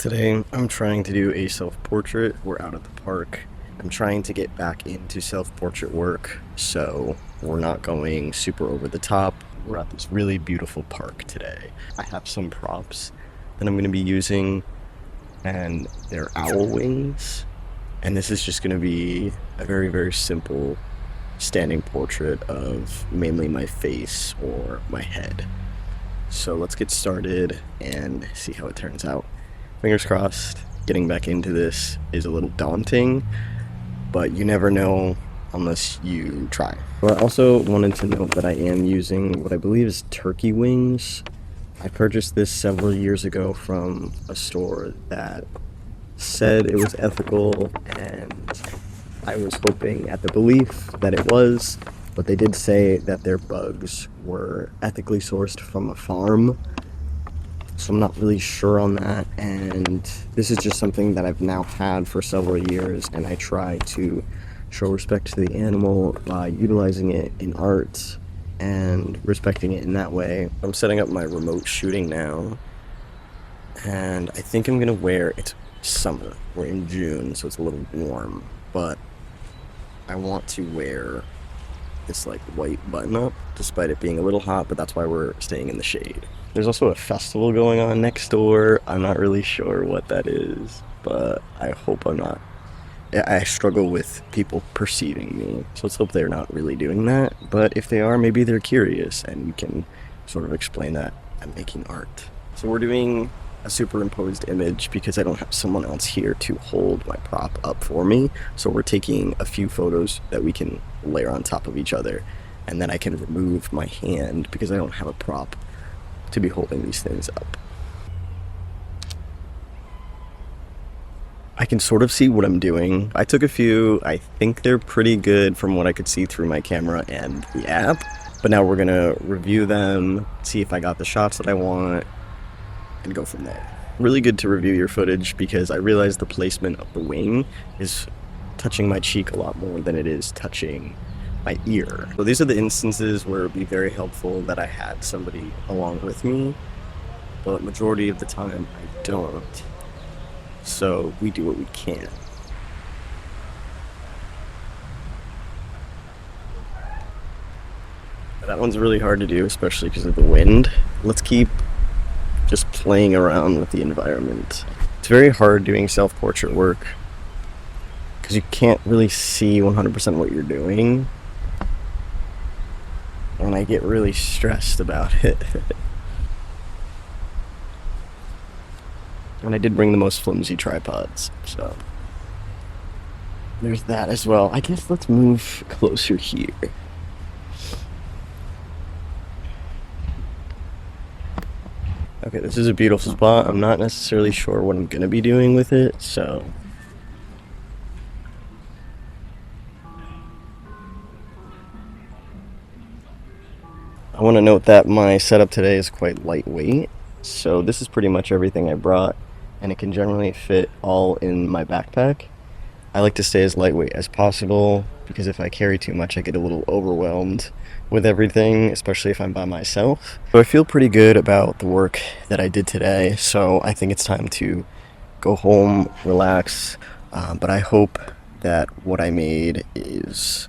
Today, I'm trying to do a self-portrait. We're out at the park. I'm trying to get back into self-portrait work, so we're not going super over the top. We're at this really beautiful park today. I have some props that I'm going to be using, and they're owl wings. And this is just going to be a very, very simple standing portrait of mainly my face or my head. So let's get started and see how it turns out. Fingers crossed. Getting back into this is a little daunting, but you never know unless you try. But I also wanted to note that I am using what I believe is turkey wings. I purchased this several years ago from a store that said it was ethical, and I was hoping at the belief that it was, but they did say that their bugs were ethically sourced from a farm. So I'm not really sure on that, and this is just something that I've now had for several years, and I try to show respect to the animal by utilizing it in art and respecting it in that way. I'm setting up my remote shooting now, and I think I'm gonna wear, it's summer, we're in June, so it's a little warm, but I want to wear this like white button up, despite it being a little hot, but that's why we're staying in the shade. There's also a festival going on next door. I'm not really sure what that is, but I hope I'm not. I struggle with people perceiving me, so let's hope they're not really doing that. But if they are, maybe they're curious, and you can sort of explain that I'm making art. So we're doing a superimposed image because I don't have someone else here to hold my prop up for me. So we're taking a few photos that we can layer on top of each other, and then I can remove my hand because I don't have a prop to be holding these things up. I can sort of see what I'm doing. I took a few. I think they're pretty good from what I could see through my camera and the app, but now we're gonna review them, see if I got the shots that I want, and go from there. Really good to review your footage because I realized the placement of the wing is touching my cheek a lot more than it is touching my ear. So these are the instances where it would be very helpful that I had somebody along with me, but majority of the time I don't. So we do what we can. That one's really hard to do, especially because of the wind. Let's keep just playing around with the environment. It's very hard doing self-portrait work because you can't really see 100% what you're doing, and I get really stressed about it. And I did bring the most flimsy tripods, so there's that as well. I guess let's move closer here. Okay, this is a beautiful spot. I'm not necessarily sure what I'm gonna be doing with it, so I want to note that my setup today is quite lightweight, so this is pretty much everything I brought, and it can generally fit all in my backpack. I like to stay as lightweight as possible because if I carry too much, I get a little overwhelmed with everything, especially if I'm by myself. So I feel pretty good about the work that I did today, so I think it's time to go home, relax, but I hope that what I made is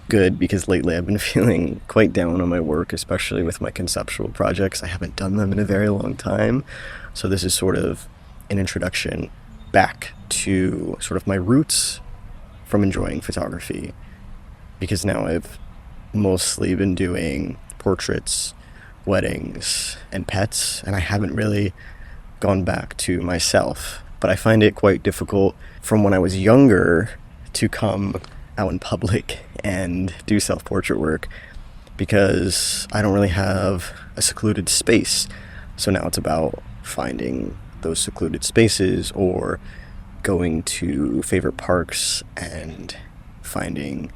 good because lately I've been feeling quite down on my work, especially with my conceptual projects. I haven't done them in a very long time, so this is sort of an introduction back to sort of my roots from enjoying photography, because now I've mostly been doing portraits, weddings, and pets, and I haven't really gone back to myself. But I find it quite difficult from when I was younger to come out in public and do self-portrait work because I don't really have a secluded space. So now it's about finding those secluded spaces or going to favorite parks and finding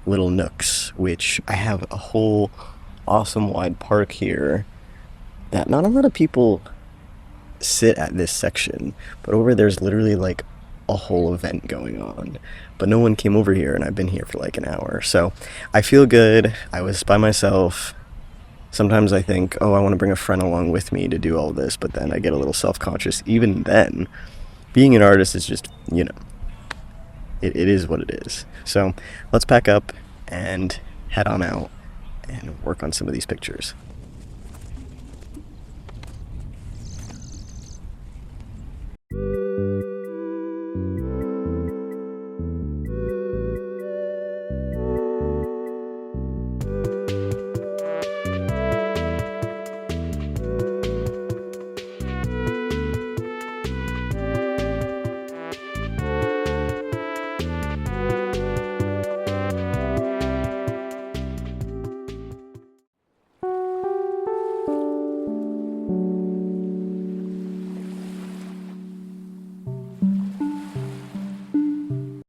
little nooks, which I have a whole awesome wide park here that not a lot of people sit at this section, but over there's literally like a whole event going on, but no one came over here, and I've been here for like an hour, so I feel good. I was by myself, Sometimes I think, oh, I want to bring a friend along with me to do all this, but then I get a little self-conscious. Even then, being an artist is just, it is what it is. So let's pack up and head on out and work on some of these pictures.